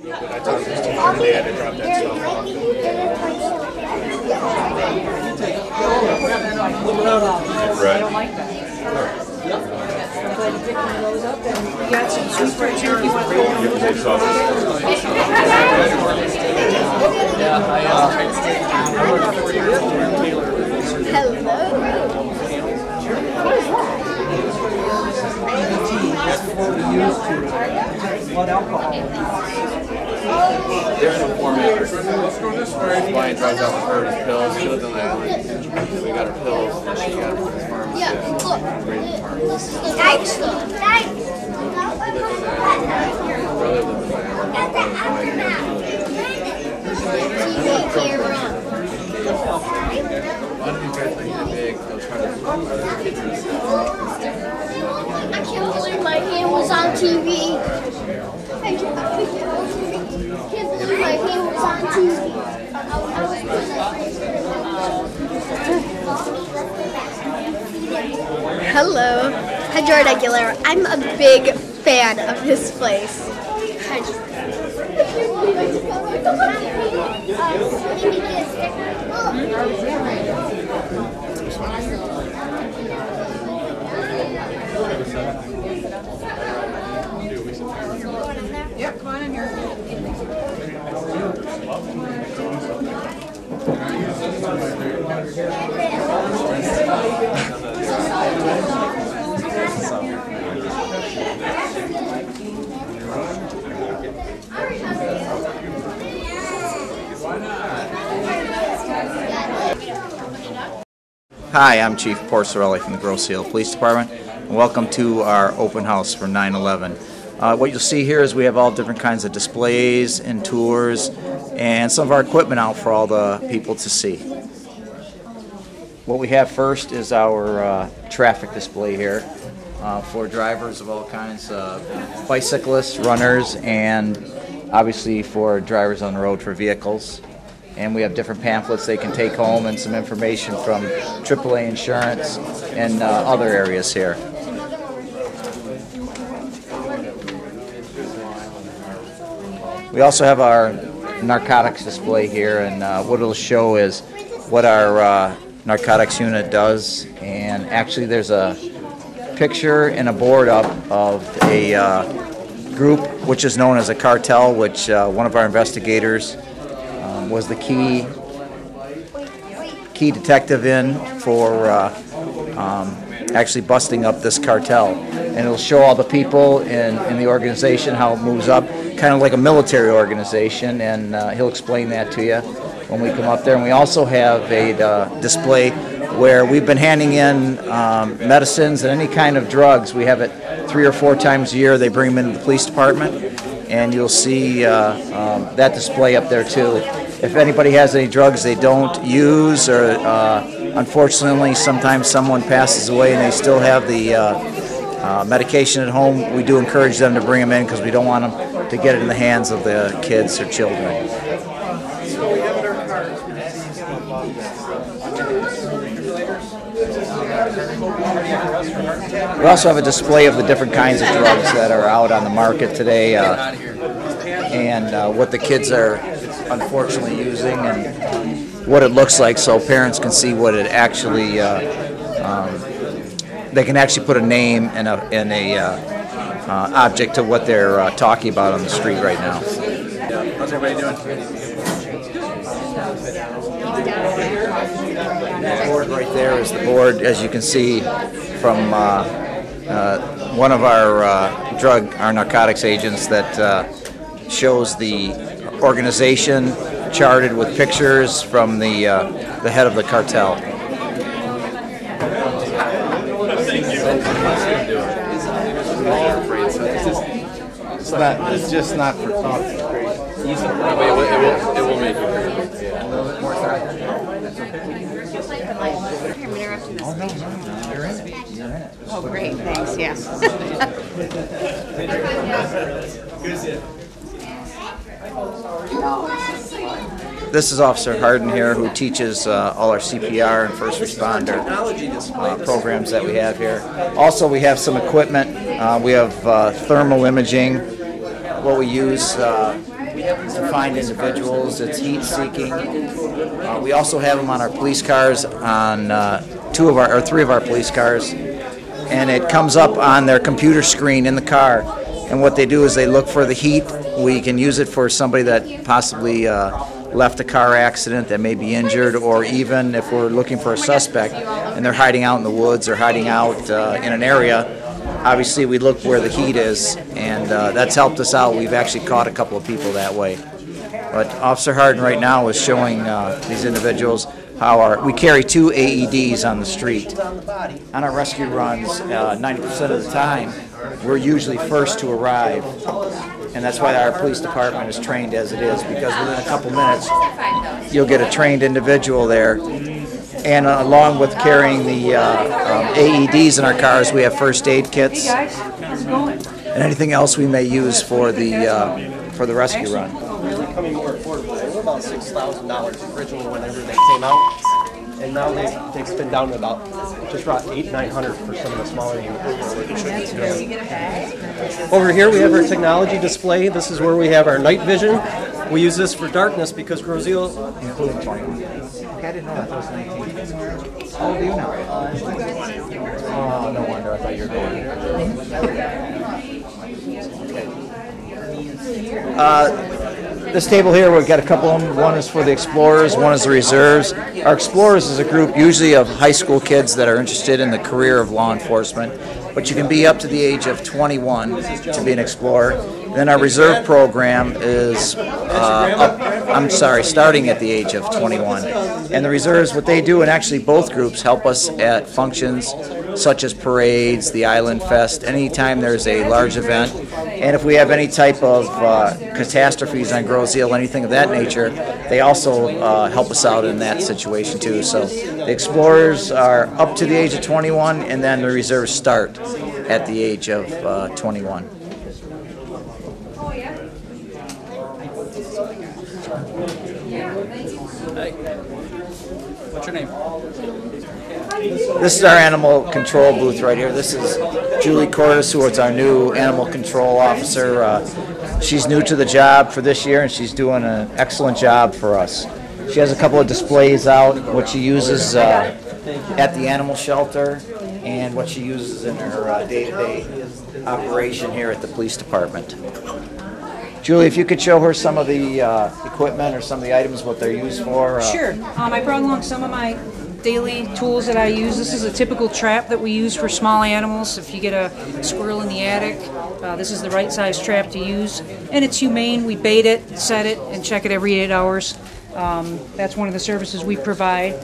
I talked to his teacher and they had to drop that stuff off. I don't like that. I'm glad you picked one of those up, and you got some sweet bread here if you want to throw them. Blood alcohol. There's no format. Wyatt drives out with her his pills. She lives on the island. We got her pills, and she got her pharmacy. Yeah, look. Thanks. Why don't you guys make it big? They'll try to kids and stuff. I can't believe my hand was on TV. I can't believe my hand was on TV. Hello, I'm Jordan Aguilera. I'm a big fan of this place. Yeah, come on in here. Hi, I'm Chief Porcerelli from the Grosse Police Department, and welcome to our open house for 9/11. What you'll see here is we have all different kinds of displays and tours and some of our equipment out for all the people to see. What we have first is our traffic display here for drivers of all kinds, bicyclists, runners, and obviously for drivers on the road for vehicles. And we have different pamphlets they can take home and some information from AAA insurance and other areas here. We also have our narcotics display here, and what it'll show is what our narcotics unit does. And actually there's a picture and a board up of a group which is known as a cartel, which one of our investigators was the key detective in for actually busting up this cartel. And it'll show all the people in the organization, how it moves up, kind of like a military organization, and he'll explain that to you when we come up there. And we also have a display where we've been handing in medicines and any kind of drugs. We have it 3 or 4 times a year. They bring them into the police department, and you'll see that display up there too. If anybody has any drugs they don't use, or unfortunately sometimes someone passes away and they still have the medication at home, we do encourage them to bring them in because we don't want them to get it in the hands of the kids or children. We also have a display of the different kinds of drugs that are out on the market today, and what the kids are unfortunately using and what it looks like, so parents can see what it actually, they can actually put a name and a object to what they're talking about on the street right now. How's everybody doing? That board right there is the board, as you can see, from one of our narcotics agents, that shows the organization charted with pictures from the head of the cartel. It's just not for talking. It will make you crazy. A little bit more time. Oh, no, you're in it. You're in it. Oh, great, thanks, yeah. This is Officer Harden here, who teaches all our CPR and first responder programs that we have here. Also, we have some equipment. We have thermal imaging. What we use to find individuals. It's heat seeking. We also have them on our police cars, on three of our police cars, and it comes up on their computer screen in the car. And what they do is they look for the heat. We can use it for somebody that possibly left a car accident that may be injured, or even if we're looking for a suspect and they're hiding out in the woods or hiding out in an area. Obviously, we look where the heat is, and that's helped us out. We've actually caught a couple of people that way. But Officer Harden right now is showing these individuals how we carry 2 AEDs on the street. On our rescue runs, 90% of the time, we're usually first to arrive. And that's why our police department is trained as it is, because within a couple minutes, you'll get a trained individual there. And along with carrying the AEDs in our cars, we have first aid kits and anything else we may use for the rescue run. Becoming more affordable. They were about $6,000 originally whenever they came out, and now they've been down to about just about $800-900 for some of the smaller units. Over here we have our technology display. This is where we have our night vision. We use this for darkness because Grosse. Including 20. I didn't know that was 19. How old are you now? Oh, no wonder. I thought you were going. This table here, we've got a couple of them. One is for the Explorers, one is the Reserves. Our Explorers is a group usually of high school kids that are interested in the career of law enforcement, but you can be up to the age of 21 to be an Explorer. Then our Reserve program is, starting at the age of 21. And the Reserves, what they do, and actually both groups help us at functions such as parades, the Island Fest, anytime there's a large event. And if we have any type of catastrophes on Grosse Hill, anything of that nature, they also help us out in that situation too. So the Explorers are up to the age of 21, and then the Reserves start at the age of 21. What's your name? This is our animal control booth right here. This is Julie Cordes, who is our new animal control officer. She's new to the job for this year, and she's doing an excellent job for us. She has a couple of displays out, what she uses at the animal shelter, and what she uses in her day-to-day operation here at the police department. Julie, if you could show her some of the equipment or some of the items, what they're used for. Sure. I brought along some of my daily tools that I use. This is a typical trap that we use for small animals. If you get a squirrel in the attic, this is the right size trap to use. And it's humane. We bait it, set it, and check it every 8 hours. That's one of the services we provide.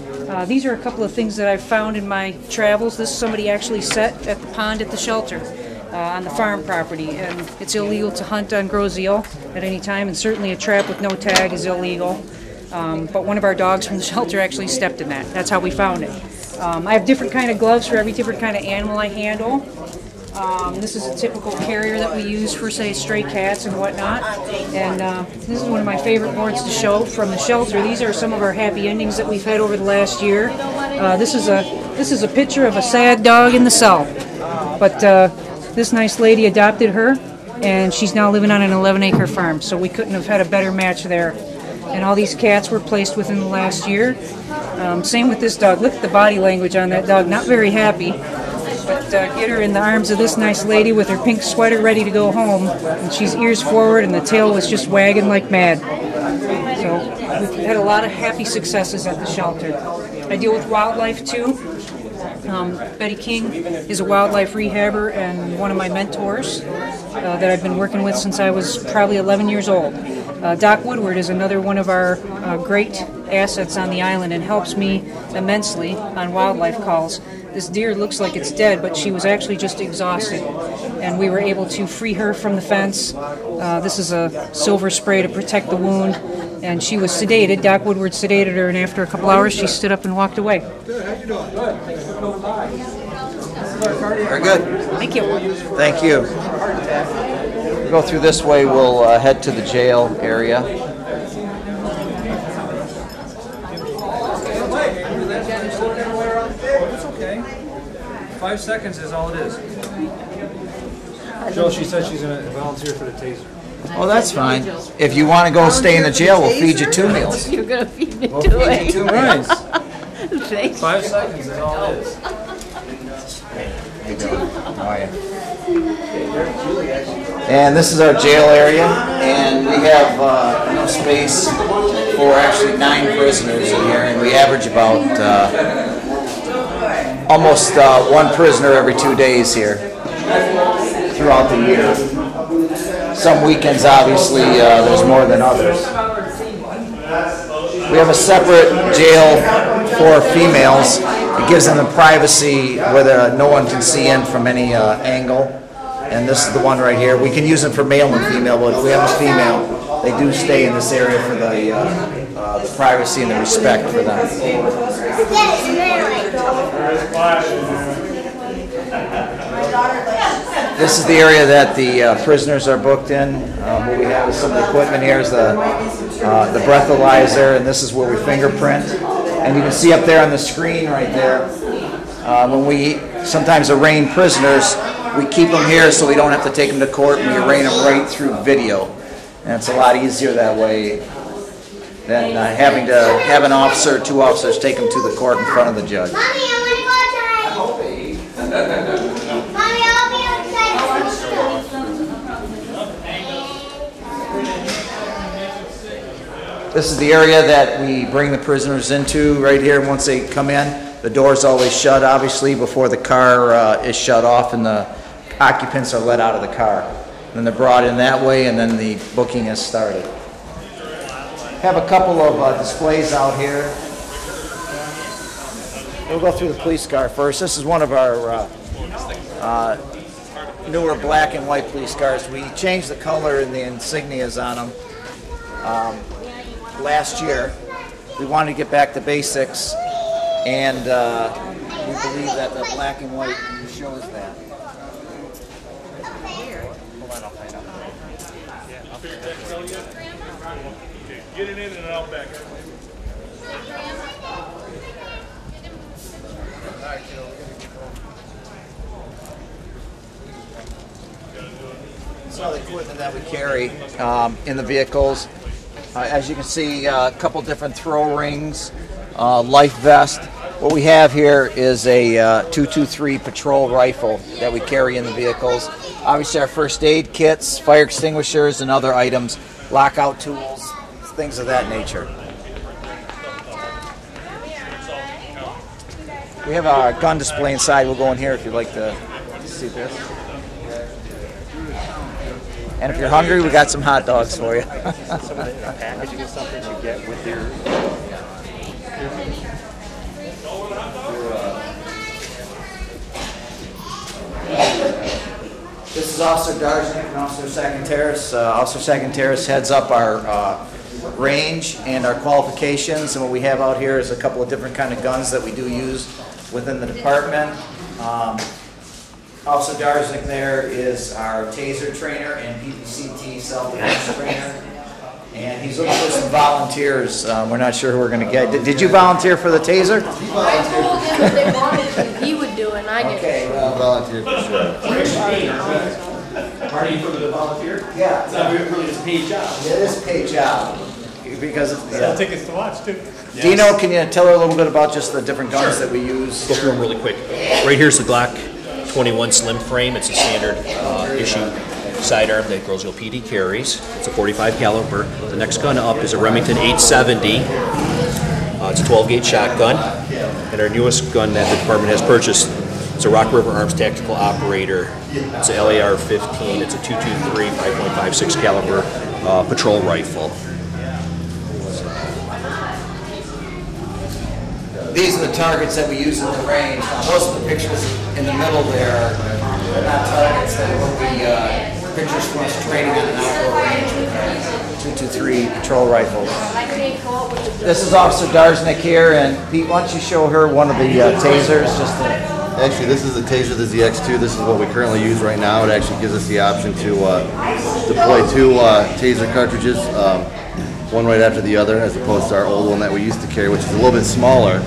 These are a couple of things that I've found in my travels. This somebody actually set at the pond at the shelter. On the farm property, and it's illegal to hunt on Grosse Hill at any time, and certainly a trap with no tag is illegal. But one of our dogs from the shelter actually stepped in that. That's how we found it. I have different kind of gloves for every different kind of animal I handle. This is a typical carrier that we use for, say, stray cats and whatnot. And this is one of my favorite boards to show from the shelter. These are some of our happy endings that we've had over the last year. This is a picture of a sad dog in the cell, but this nice lady adopted her, and she's now living on an 11-acre farm, so we couldn't have had a better match there. And all these cats were placed within the last year. Same with this dog. Look at the body language on that dog. Not very happy, but get her in the arms of this nice lady with her pink sweater ready to go home, and she's ears forward, and the tail was just wagging like mad. So we've had a lot of happy successes at the shelter. I deal with wildlife, too. Betty King is a wildlife rehabber and one of my mentors that I've been working with since I was probably 11 years old. Doc Woodward is another one of our great assets on the island and helps me immensely on wildlife calls. This deer looks like it's dead, but she was actually just exhausted, and we were able to free her from the fence. This is a silver spray to protect the wound, and she was sedated. Doc Woodward sedated her, and after a couple hours, she stood up and walked away. Very good. Thank you. Thank you. Go through this way, we'll head to the jail area. It's okay. 5 seconds is all it is. Joe, she said she's going to volunteer for the taser. Oh, that's fine. If you want to go stay in the jail, we'll feed you 2 meals. You're gonna feed me We'll to feed you it. 2 meals. Thanks. 5 seconds is all it is. How are you? And this is our jail area, and we have enough space for actually 9 prisoners in here, and we average about almost 1 prisoner every 2 days here throughout the year. Some weekends, obviously, there's more than others. We have a separate jail for females. It gives them the privacy where no one can see in from any angle. And this is the one right here. We can use them for male and female, but if we have a female, they do stay in this area for the privacy and the respect for them. This is the area that the prisoners are booked in. What we have is some of the equipment here is the breathalyzer, and this is where we fingerprint. And you can see up there on the screen right there, when we sometimes arraign prisoners, we keep them here so we don't have to take them to court, and we arraign them right through video. And it's a lot easier that way than having to have an officer, 2 officers take them to the court in front of the judge. Mommy, I want to go outside. Mommy, I'll be outside. This is the area that we bring the prisoners into right here. Once they come in, the door's always shut, obviously, before the car is shut off and the occupants are let out of the car. Then they're brought in that way, and then the booking is started. Have a couple of displays out here. We'll go through the police car first. This is one of our newer black and white police cars. We changed the color and the insignias on them last year. We wanted to get back to basics, and we believe that the black and white shows that. Hold on, I'll find out. Get it in and out back. This is all the equipment that we carry in the vehicles. As you can see, a couple different throw rings, life vest. What we have here is a 223 patrol rifle that we carry in the vehicles. Obviously our first aid kits, fire extinguishers, and other items, lockout tools, things of that nature. We have a gun display inside. We'll go in here if you'd like to see this. And if you're hungry, we got some hot dogs for you. Some of the packaging and stuff that you get with your... This is Officer Darjnik and Officer Saganteris. Officer Saganteris heads up our range and our qualifications, and what we have out here is a couple of different kind of guns that we do use within the department. Officer Darjnik there is our taser trainer and PPCT self-defense trainer, and he's looking for some volunteers. We're not sure who we're going to get. Did you volunteer for the taser? I told him if they wanted to, he would do it, and I didn't. Okay, well, Volunteer for sure. Are you for the volunteer? yeah, It's not really just a paid job. it is a paid job because it's, Sell tickets to watch too. Dino, can you tell her a little bit about just the different guns that we use? Go through them really quick. Right here's the Glock 21 slim frame. It's a standard issue sidearm that Grosse PD carries. It's a 45 caliber. The next gun up is a Remington 870. It's a 12-gauge shotgun. And our newest gun that the department has purchased is a Rock River Arms Tactical Operator. It's a LAR-15. It's a 223 5.56 caliber patrol rifle. These are the targets that we use in the range. Now, most of the pictures in the middle there are not targets. That will be pictures from us training on an outdoor range with our 223 patrol rifles. This is Officer Darjnik here, and Pete, why don't you show her one of the tasers? Actually, this is the Taser, the ZX2. This is what we currently use right now. It actually gives us the option to deploy 2 Taser cartridges, one right after the other, as opposed to our old one that we used to carry, which is a little bit smaller.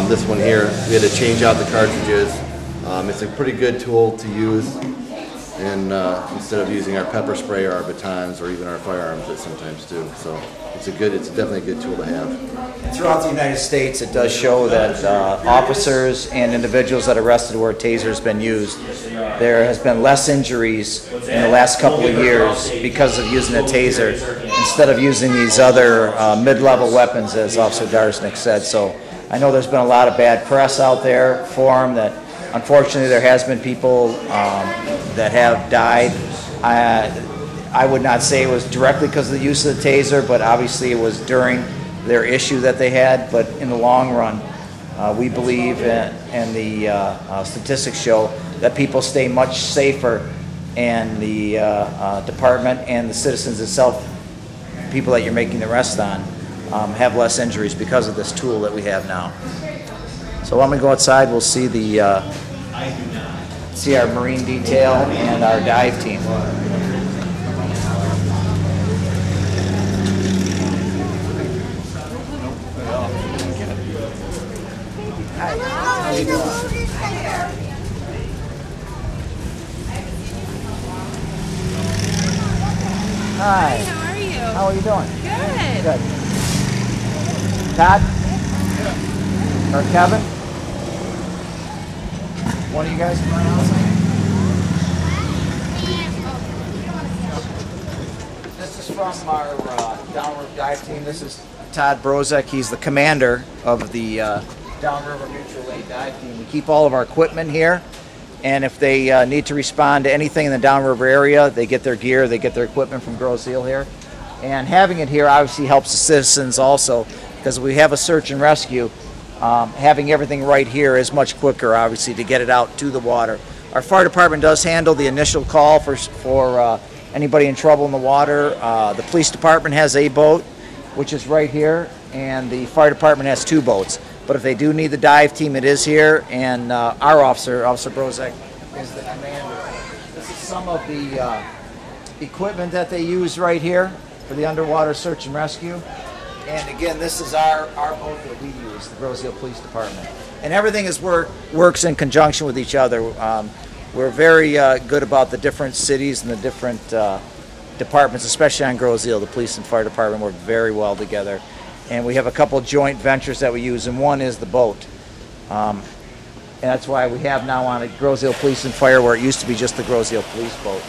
This one here, we had to change out the cartridges. It's a pretty good tool to use. and instead of using our pepper spray or our batons or even our firearms that sometimes do. So it's definitely a good tool to have. Throughout the United States, it does show that officers and individuals that are arrested where a taser has been used, there has been less injuries in the last couple of years because of using a taser instead of using these other mid-level weapons, as Officer Darsnick said. So I know there's been a lot of bad press out there for them, that unfortunately there has been people that have died. I would not say it was directly because of the use of the taser, but obviously it was during their issue that they had. But in the long run, we believe, and the statistics show, that people stay much safer, and the department and the citizens itself, people that you're making the arrest on, have less injuries because of this tool that we have now. So when we go outside, we'll see see our marine detail and our dive team. Hi. How are you? How are you doing? Good. Good. Todd? Or Kevin? One of you guys come on outside? This is from our downriver dive team. This is Todd Brozek. He's the commander of the Downriver Mutual Aid dive team. We keep all of our equipment here, and if they need to respond to anything in the downriver area, they get their gear, they get their equipment from Grosse here. And having it here obviously helps the citizens also, because we have a search and rescue. Having everything right here is much quicker, obviously, to get it out to the water. Our fire department does handle the initial call for anybody in trouble in the water. The police department has a boat, which is right here, and the fire department has 2 boats. But if they do need the dive team, it is here, and our officer, Officer Brozek, is the commander. This is some of the equipment that they use right here for the underwater search and rescue. And again, this is our boat that we use, the Grosse Police Department. And everything works in conjunction with each other. We're very good about the different cities and the different departments, especially on Grosse. The police and fire department work very well together. And we have a couple joint ventures that we use, and one is the boat. And that's why we have now on it Grosse Police and Fire, where it used to be just the Grosse Police boat.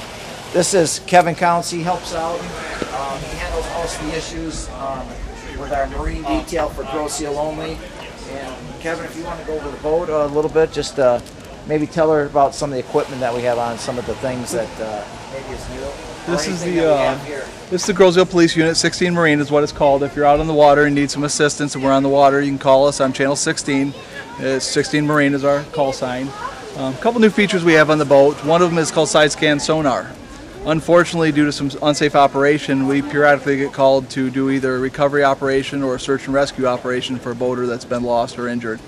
This is Kevin Counts. He helps out. He handles most of the issues with our marine detail for Grosse only. And Kevin, if you want to go over the boat a little bit, just maybe tell her about some of the equipment that we have on, some of the things that maybe is new. This is the Grosse Police Unit 16 Marine is what it's called. If you're out on the water and need some assistance and we're on the water, you can call us on channel 16. It's 16 Marine is our call sign. A couple new features we have on the boat. One of them is called side scan sonar. Unfortunately, due to some unsafe operation, we periodically get called to do either a recovery operation or a search and rescue operation for a boater that's been lost or injured.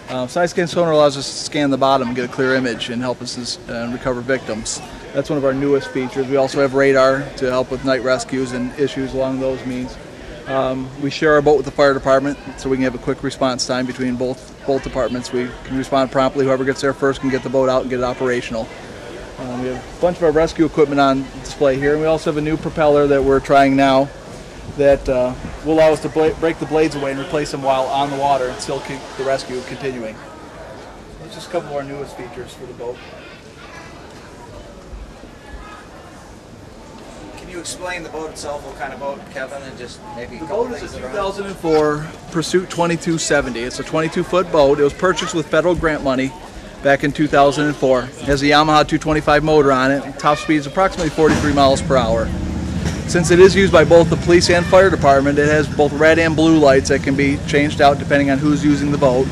Side scan sonar allows us to scan the bottom and get a clear image and help us recover victims. That's one of our newest features. We also have radar to help with night rescues and issues along those means. We share our boat with the fire department, so we can have a quick response time between both departments. We can respond promptly. Whoever gets there first can get the boat out and get it operational. We have a bunch of our rescue equipment on display here, and we also have a new propeller that we're trying now that will allow us to break the blades away and replace them while on the water and still keep the rescue continuing. That's just a couple of our newest features for the boat. Can you explain the boat itself, what kind of boat, Kevin, and just maybe a The couple boat is things a that are on it? 2004 Pursuit 2270. It's a 22-foot boat. It was purchased with federal grant money back in 2004. It has a Yamaha 225 motor on it. Top speed is approximately 43 miles per hour. Since it is used by both the police and fire department, it has both red and blue lights that can be changed out depending on who's using the boat.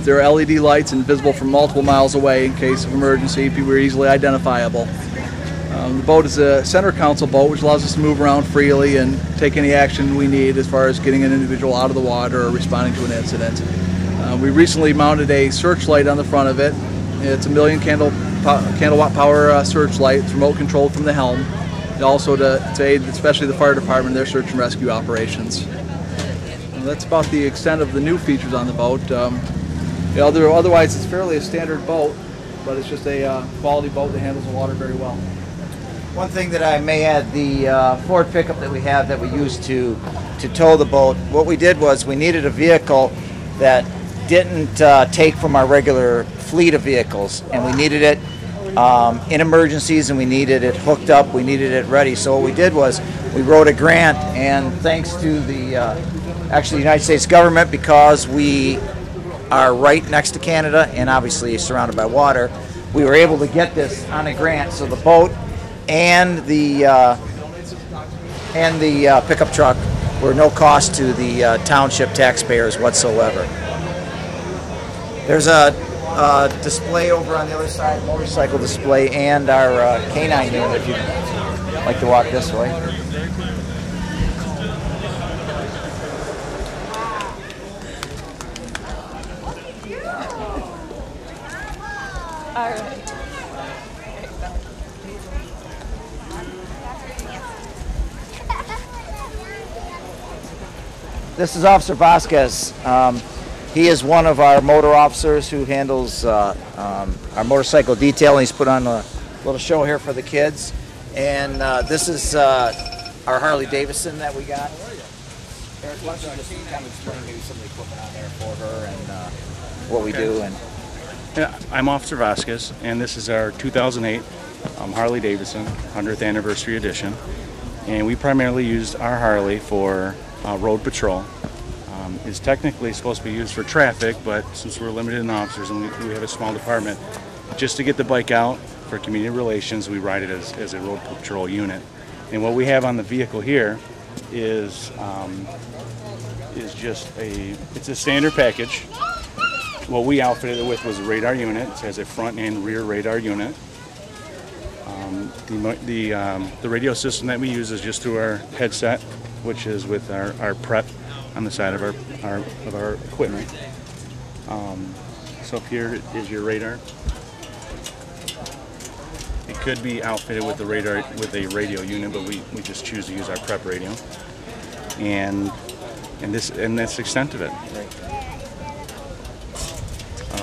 There are LED lights and visible from multiple miles away in case of emergency. People are easily identifiable. The boat is a center console boat, which allows us to move around freely and take any action we need as far as getting an individual out of the water or responding to an incident. We recently mounted a searchlight on the front of it. It's a 1,000,000 kilowatt power searchlight. It's remote controlled from the helm. Also to aid especially the fire department in their search and rescue operations. That's about the extent of the new features on the boat. Otherwise, it's fairly a standard boat. but it's just a quality boat that handles the water very well. One thing that I may add, the Ford pickup that we have that we use to tow the boat, what we did was we needed a vehicle that didn't take from our regular fleet of vehicles, and we needed it in emergencies, and we needed it hooked up, we needed it ready. So what we did was we wrote a grant, and thanks to the actually the United States government, because we are right next to Canada and obviously surrounded by water, we were able to get this on a grant. So the boat and the pickup truck were no cost to the township taxpayers whatsoever. There's a display over on the other side, motorcycle display, and our canine unit if you'd like to walk this way. All right. This is Officer Vasquez. He is one of our motor officers who handles our motorcycle detail. He's put on a little show here for the kids. And this is our Harley Davidson that we got. Eric, why don't you just kind of explain maybe some of the equipment on there for her and what we do. And yeah, I'm Officer Vasquez, and this is our 2008 Harley Davidson 100th Anniversary Edition. And we primarily used our Harley for road patrol. It's technically supposed to be used for traffic, but since we're limited in officers and we have a small department, just to get the bike out for community relations, we ride it as a road patrol unit. And what we have on the vehicle here is just it's a standard package. What we outfitted it with was a radar unit. It has a front and rear radar unit. The radio system that we use is just through our headset, which is with our prep on the side of our equipment. So up here is your radar. It could be outfitted with the radar with a radio unit, but we just choose to use our prep radio. And that's the extent of it.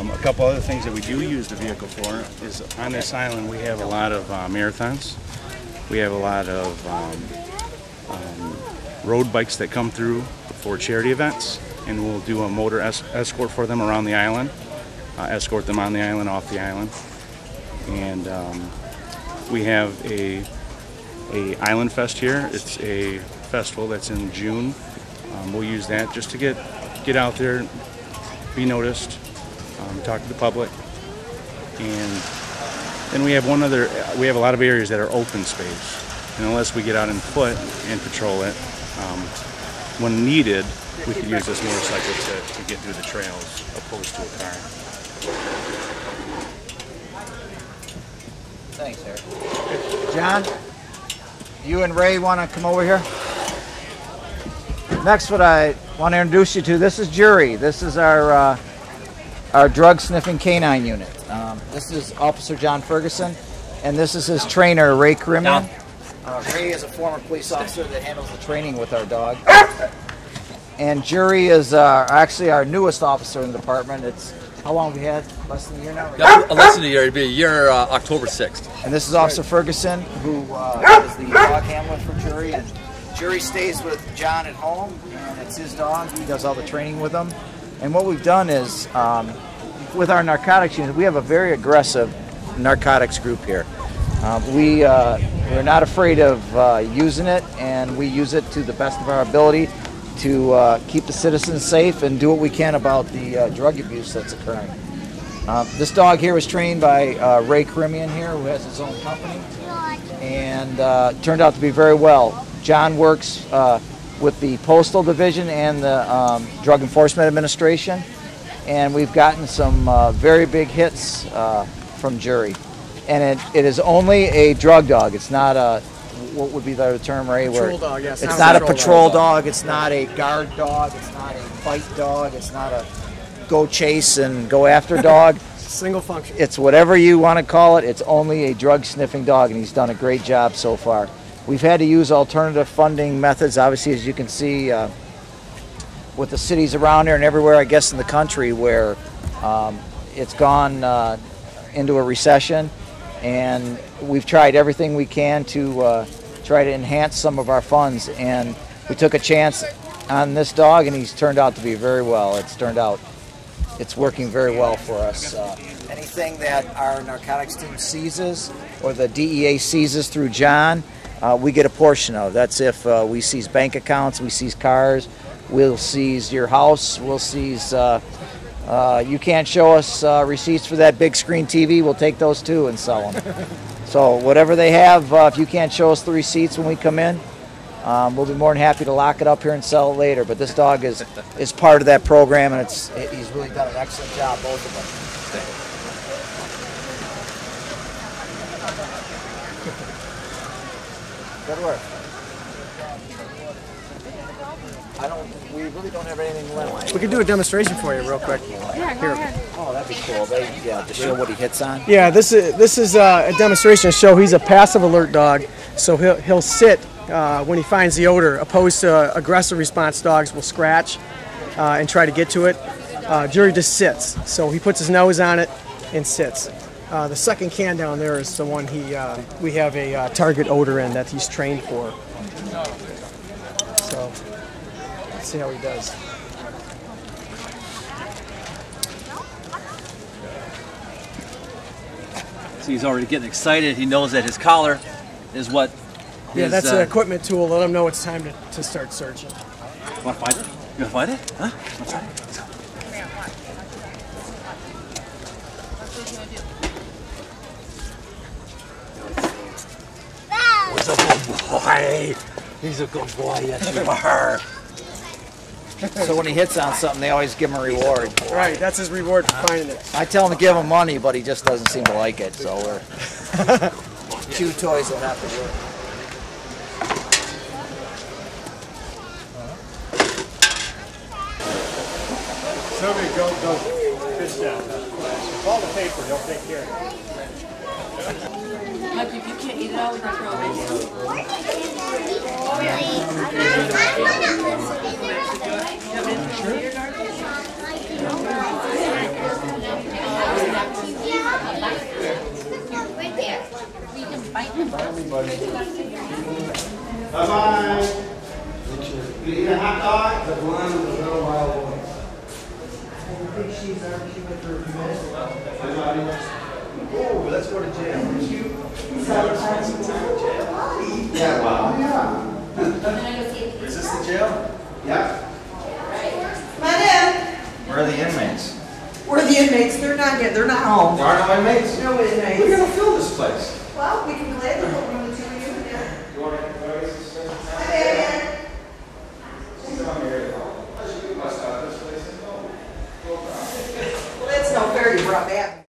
A couple other things that we do use the vehicle for is on this island we have a lot of marathons. We have a lot of road bikes that come through for charity events, and we'll do a motor escort for them around the island, escort them on the island, off the island. And we have a Island Fest here. It's a festival that's in June. We'll use that just to get out there, be noticed, talk to the public. And then we have we have a lot of areas that are open space, and unless we get out on foot and patrol it, when needed, we could use this motorcycle to get through the trails opposed to a car. thanks, Eric. John, you and Ray want to come over here? Next, what I want to introduce you to, this is Jury. This is our drug sniffing canine unit. This is Officer John Ferguson, and this is his trainer, Ray Carimian. Ray is a former police officer that handles the training with our dog. And Jury is actually our newest officer in the department. How long have we had? Less than a year now? Yeah, less than a year. It'd be a year October 6th. And this is Officer Ferguson, who is the dog handler for Jury. And Jury stays with John at home, and it's his dog. He does all the training with him. And what we've done is, with our narcotics unit, we have a very aggressive narcotics group here. We're not afraid of using it, and we use it to the best of our ability to keep the citizens safe and do what we can about the drug abuse that's occurring. This dog here was trained by Ray Carimian here, who has his own company, and turned out to be very well. John works with the Postal Division and the Drug Enforcement Administration, and we've gotten some very big hits from Jury. And it is only a drug dog. It's not a, what would be the term, Ray? Patrol dog, yes. It's not a patrol dog. It's not a guard dog. It's not a fight dog. It's not a go chase and go after dog. Single function. It's whatever you want to call it. It's only a drug sniffing dog, and he's done a great job so far. We've had to use alternative funding methods, obviously, as you can see, with the cities around here and everywhere, I guess, in the country where it's gone into a recession, and we've tried everything we can to try to enhance some of our funds. And we took a chance on this dog, and he's turned out to be very well. It's working very well for us. Anything that our narcotics team seizes or the DEA seizes through John, we get a portion of. That's if we seize bank accounts, we seize cars, we'll seize your house, we'll seize, you can't show us receipts for that big screen TV, we'll take those too and sell them. So whatever they have, if you can't show us the receipts when we come in, we'll be more than happy to lock it up here and sell it later. But this dog is part of that program, and he's really done an excellent job, both of them. Good work. We really don't have anything left. We can do a demonstration for you real quick. Yeah, go ahead. Oh, that'd be cool. To show what he hits on. Yeah, this is a demonstration to show he's a passive alert dog. So he'll sit when he finds the odor, opposed to aggressive response dogs will scratch and try to get to it. Jerry just sits. So he puts his nose on it and sits. The second can down there is the one we have a target odor in that he's trained for. So let's see how he does. So he's already getting excited. He knows that his collar is what. Yeah, that's an equipment tool. Let him know it's time to start searching. Want to fight it? You want to fight it? Huh? Want to fight it? Let's go. He's a good boy. He's a good boy. Yes, you are. So when he hits on something, they always give him a reward. Right, that's his reward for finding it. I tell him to give him money, but he just doesn't seem to like it. So we're chew toys will have to work. Somebody go fish down. All the paper, they'll take care of it. Look, if you can't eat it all, we can throw it. Bye-bye. You eat a hot dog? The one with the little wild boy. Oh, let's go to jail. Yeah, wow. Yeah. Is this the jail? Yeah. Come on in. Where are the inmates? We're the inmates. They're not yet. They're not home. There are no inmates? No inmates. We're going to fill this place. Well, we can gladly put one of the two of you in there. You want to go to this? Hi, Dad. Well, that's no fair you brought that.